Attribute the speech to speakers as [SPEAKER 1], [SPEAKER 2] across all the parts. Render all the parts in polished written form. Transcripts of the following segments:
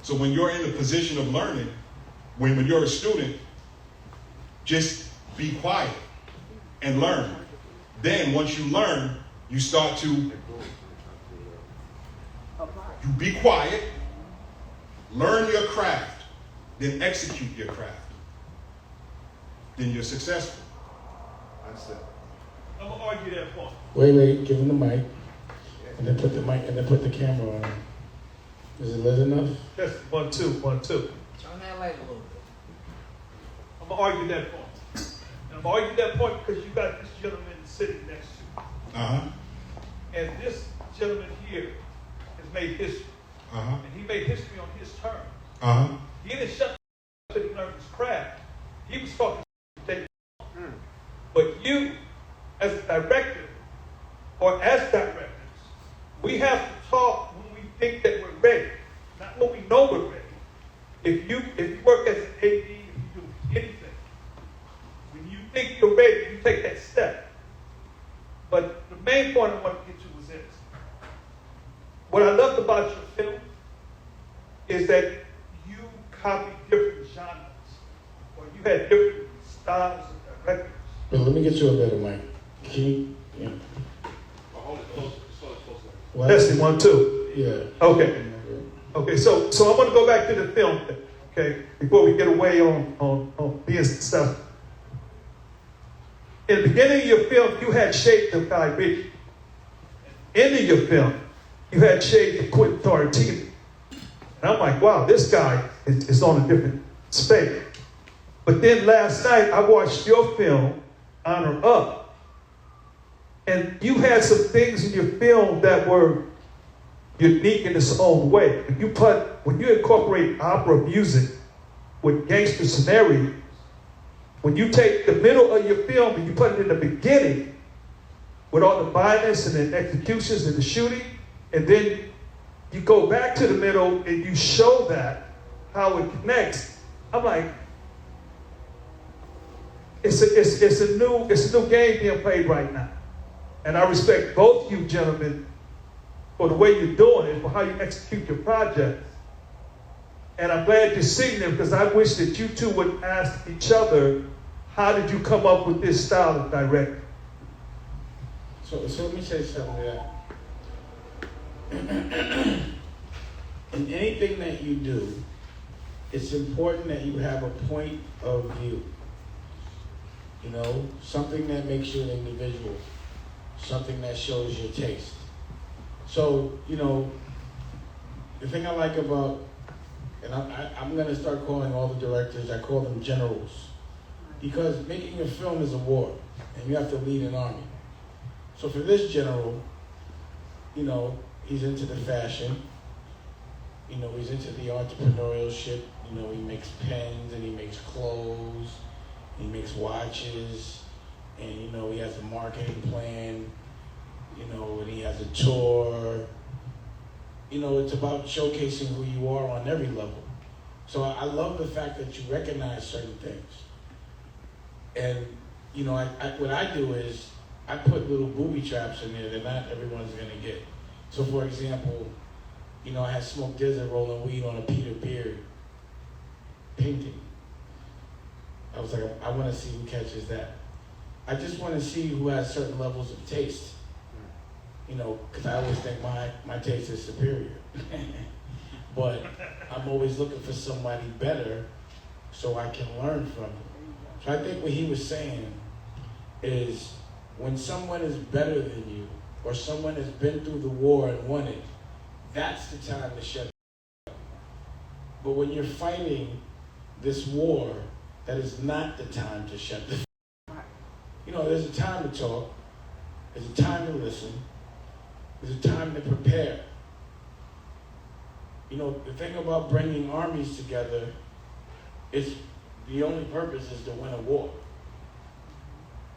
[SPEAKER 1] So when you're in the position of learning, when you're a student, just be quiet and learn. Then once you learn, you start to, you be quiet, learn your craft, then execute your craft. Then you're successful. That's it.
[SPEAKER 2] I'm gonna argue that point.
[SPEAKER 3] Wait, give him the mic. And then put the mic, and then put the camera on. Is it lit enough?
[SPEAKER 2] That's 1, 2, 1, 2.
[SPEAKER 4] Turn that light a little bit.
[SPEAKER 2] I'm gonna argue that point. And I'm gonna argue that point because you got this gentleman sitting next to you. And this gentleman here has made history. And he made history on his terms. He didn't shut up until he learned his craft. He was talking to But you, as a director, or as directors, we have to talk when we think that we're ready, not when we know we're ready. If you work as an AD, if you do anything, when you think you're ready, you take that step. But the main point I want to get to was this. What I loved about your film is that you copied different genres, or you had different styles of directors.
[SPEAKER 3] But let me get you a better mic. Can you? Yeah.
[SPEAKER 1] Hold it close.
[SPEAKER 3] What?
[SPEAKER 2] Testing 1, 2.
[SPEAKER 3] Yeah.
[SPEAKER 2] Okay, so I want to go back to the film thing, okay, before we get away on being successful. In the beginning of your film, you had shades of Guy Ritchie. End of your film, you had shades of Quentin Tarantino. And I'm like, wow, this guy is on a different space. But then last night, I watched your film, Honor Up. And you had some things in your film that were unique in its own way. When you incorporate opera music with gangster scenarios, when you take the middle of your film and you put it in the beginning with all the violence and the executions and the shooting, and then you go back to the middle and you show that, how it connects, I'm like, it's a new game being played right now. And I respect both you gentlemen for the way you're doing it, for how you execute your projects. And I'm glad you're seeing them because I wish that you two would ask each other, how did you come up with this style of directing?
[SPEAKER 3] So let me say something to that. In anything that you do, it's important that you have a point of view. You know, something that makes you an individual, something that shows your taste. So, you know, the thing I like about, and I'm going to start calling all the directors, I call them generals, because making a film is a war, and you have to lead an army. So for this general, you know, he's into the fashion, you know, he's into the entrepreneurship, you know, he makes pens, and he makes clothes, he makes watches, and, you know, he has a marketing plan, you know, and he has a tour. You know, it's about showcasing who you are on every level. So I love the fact that you recognize certain things. And, you know, what I do is I put little booby traps in there that not everyone's going to get. So, for example, you know, I had Smoke Desert rolling weed on a Peter Beard painting. I was like, I want to see who catches that. I just want to see who has certain levels of taste. You know, because I always think my taste is superior. But I'm always looking for somebody better so I can learn from them. So I think what he was saying is when someone is better than you or someone has been through the war and won it, that's the time to shut up. But when you're fighting this war, that is not the time to shut the up. You know, there's a time to talk, there's a time to listen, there's a time to prepare. You know, the thing about bringing armies together is the only purpose is to win a war.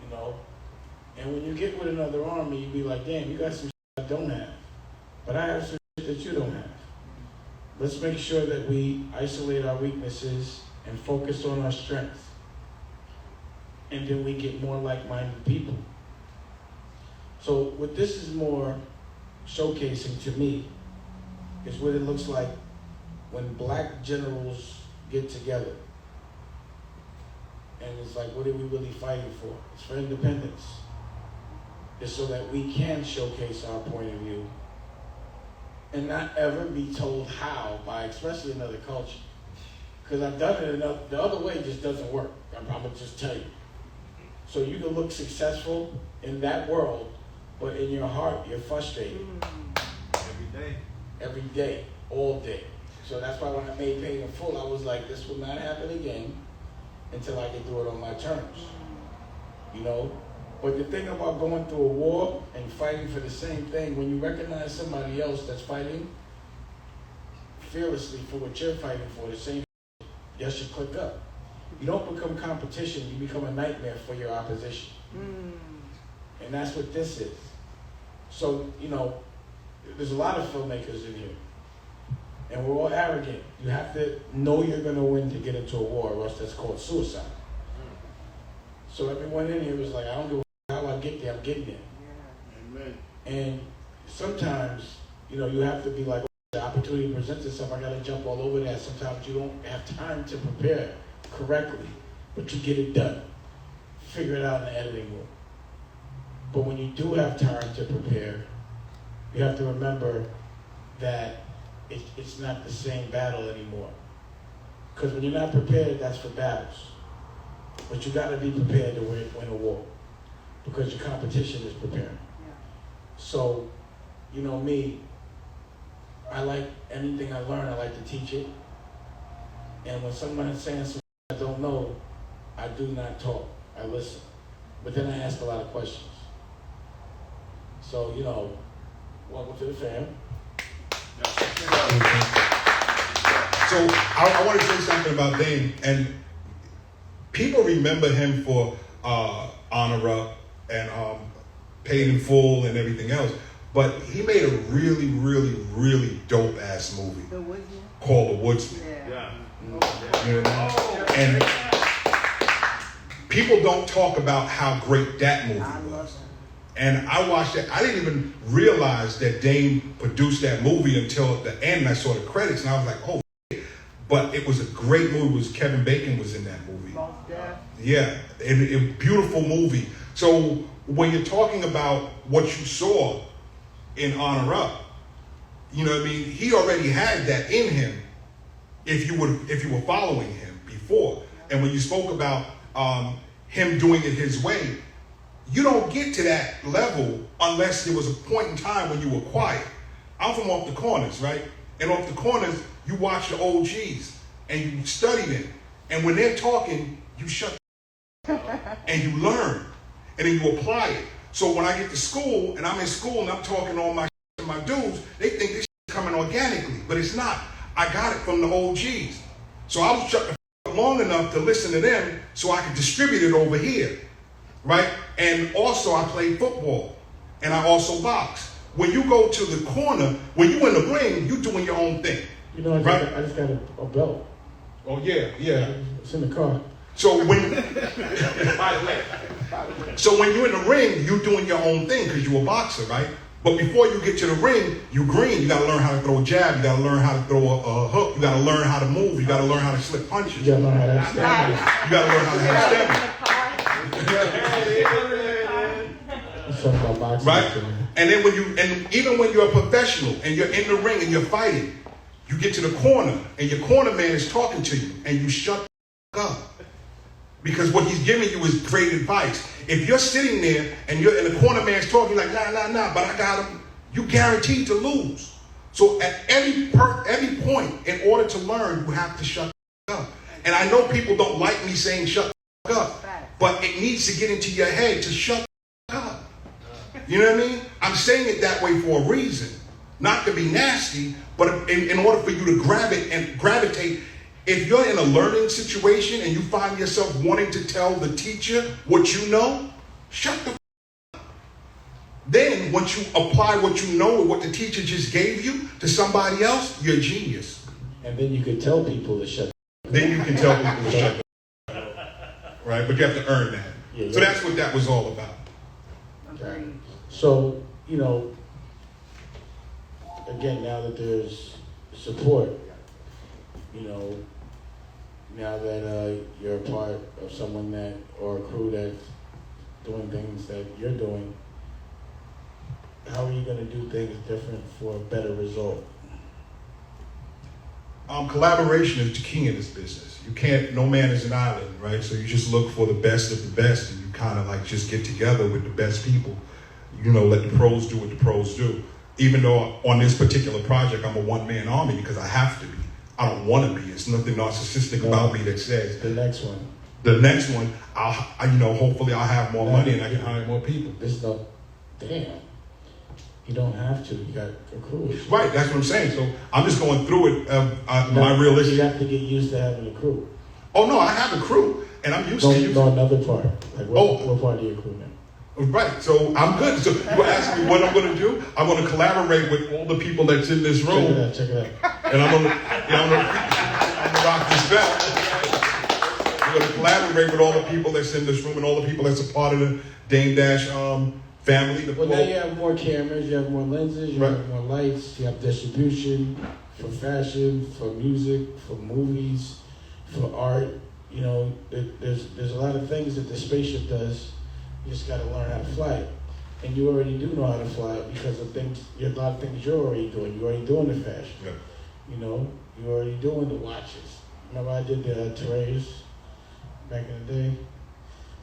[SPEAKER 3] You know? And when you get with another army, you be like, damn, you got some shit I don't have. But I have some shit that you don't have. Let's make sure that we isolate our weaknesses and focus on our strengths. And then we get more like-minded people. So what this is more showcasing to me is what it looks like when black generals get together, and it's like, what are we really fighting for? It's for independence. It's so that we can showcase our point of view and not ever be told how by especially another culture. Because I've done it enough, the other way just doesn't work. I'm gonna just tell you. So you can look successful in that world, but in your heart, you're frustrated. Every day, all day. So that's why when I made Paid in Full, I was like, this will not happen again until I can do it on my terms. You know? But the thing about going through a war and fighting for the same thing, when you recognize somebody else that's fighting fearlessly for what you're fighting for, the same, yes, you click up. You don't become competition, you become a nightmare for your opposition. And that's what this is. So, you know, there's a lot of filmmakers in here. And we're all arrogant. You have to know you're gonna win to get into a war, or else that's called suicide. So everyone in here was like, I don't give a how I get there, I'm getting there. Amen. And sometimes, you know, you have to be like, the opportunity presents itself, I gotta jump all over that. Sometimes you don't have time to prepare correctly, but you get it done. Figure it out in the editing room. But when you do have time to prepare, you have to remember that it's not the same battle anymore. Because when you're not prepared, that's for battles. But you gotta be prepared to win a war. Because your competition is preparing. Yeah. So, you know me, I like anything I learn, I like to teach it. And when someone is saying something I don't know, I do not talk, I listen. But then I ask a lot of questions. So, you know, welcome to the fam.
[SPEAKER 1] So I want to say something about Dame, and people remember him for Honor Up and Paid in Full and everything else, but he made a really, really, really dope ass movie called The Woodsman. Yeah. You know? And people don't talk about how great that movie was. And I watched it. I didn't even realize that Dame produced that movie until at the end. I saw the credits, and I was like, "Oh!" But it was a great movie. It was Kevin Bacon was in that movie. Yeah, and a beautiful movie. So when you're talking about what you saw in Honor Up, you know what I mean? He already had that in him. If you were following him before, and when you spoke about him doing it his way. You don't get to that level unless there was a point in time when you were quiet. I'm from off the corners, right? And off the corners, you watch the OGs and you study them. And when they're talking, you shut and you learn. And then you apply it. So when I get to school and I'm in school and I'm talking all my to my dudes, they think this is coming organically, but it's not. I got it from the OGs. So I was shut the long enough to listen to them so I could distribute it over here. Right? And also I play football and I also box. When you go to the corner, when you in the ring, you doing your own thing.
[SPEAKER 3] You know, I just got a belt.
[SPEAKER 1] Oh yeah.
[SPEAKER 3] It's in the car.
[SPEAKER 1] So when so when you're in the ring, you're doing your own thing because you're a boxer, right? But before you get to the ring, you green. You got to learn how to throw a jab. You got to learn how to throw a hook. You got to learn how to move. You got to learn how to slip punches. You got to learn how to have stamina. You got to learn how to have stamina. Right? And then even when you're a professional and you're in the ring and you're fighting, you get to the corner and your corner man is talking to you and you shut up. Because what he's giving you is great advice. If you're sitting there and the corner man's talking like, nah, but I got him, you guaranteed to lose. So at every point, in order to learn, you have to shut up. And I know people don't like me saying shut up, but it needs to get into your head to shut up. You know what I mean? I'm saying it that way for a reason. Not to be nasty, but in order for you to grab it and gravitate. If you're in a learning situation and you find yourself wanting to tell the teacher what you know, shut the up. Then once you apply what you know or what the teacher just gave you to somebody else, you're a genius.
[SPEAKER 3] And then you can tell people to shut up.
[SPEAKER 1] Then you can tell people to shut up. Right? But you have to earn that. Yeah, so that's what that was all about.
[SPEAKER 3] Okay. So, you know, again, now that there's support, you know, now that you're a part of someone that, or a crew that's doing things that you're doing, how are you going to do things different for a better result?
[SPEAKER 1] Collaboration is the key in this business. You can't, no man is an island, right? So you just look for the best of the best, and you kind of like just get together with the best people. You know, let the pros do what the pros do. Even though on this particular project, I'm a one-man army because I have to be. I don't want to be. It's nothing narcissistic about me that says.
[SPEAKER 3] The next one.
[SPEAKER 1] The next one, hopefully I'll have more money and I can hire more people.
[SPEAKER 3] This no, damn. You don't have to. You got a crew.
[SPEAKER 1] Right, that's what I'm saying. So I'm just going through it. My realistic.
[SPEAKER 3] You have to get used to having a crew.
[SPEAKER 1] Oh no, I have a crew, and I'm used to you.
[SPEAKER 3] No, another part. Like what part of your crew now?
[SPEAKER 1] Right, so I'm good. So you asking me what I'm going to do? I'm going to collaborate with all the people that's in this room.
[SPEAKER 3] Check it out.
[SPEAKER 1] And I'm going to rock this belt. I'm going to collaborate with all the people that's in this room and all the people that's a part of the Dame Dash family.
[SPEAKER 3] Well, now you have more cameras, you have more lenses, you
[SPEAKER 1] right.
[SPEAKER 3] have more lights, you have distribution for fashion, for music, for movies, for art. You know, there's a lot of things that the spaceship does. You just got to learn how to fly it. And you already do know how to fly it because of things, a lot of things you're already doing. You're already doing the fashion.
[SPEAKER 1] Yeah.
[SPEAKER 3] You know, you're already doing the watches. Remember I did the Therese back in the day?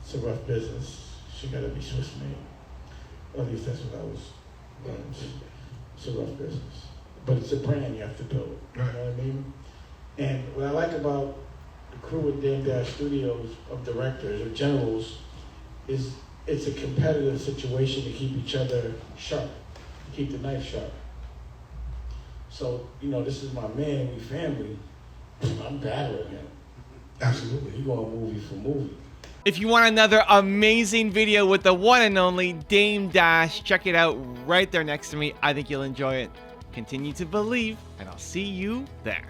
[SPEAKER 3] It's a rough business. She got to be Swiss made. At least that's what I was learning. It's a rough business. But it's a brand you have to build. You know what I mean? And what I like about the crew at Dame Dash Studios of directors or generals is it's a competitive situation to keep each other sharp, to keep the knife sharp. So, you know, this is my man, we family. I'm battling him.
[SPEAKER 1] Absolutely.
[SPEAKER 3] He going movie for movie.
[SPEAKER 4] If you want another amazing video with the one and only Dame Dash, check it out right there next to me. I think you'll enjoy it. Continue to believe, and I'll see you there.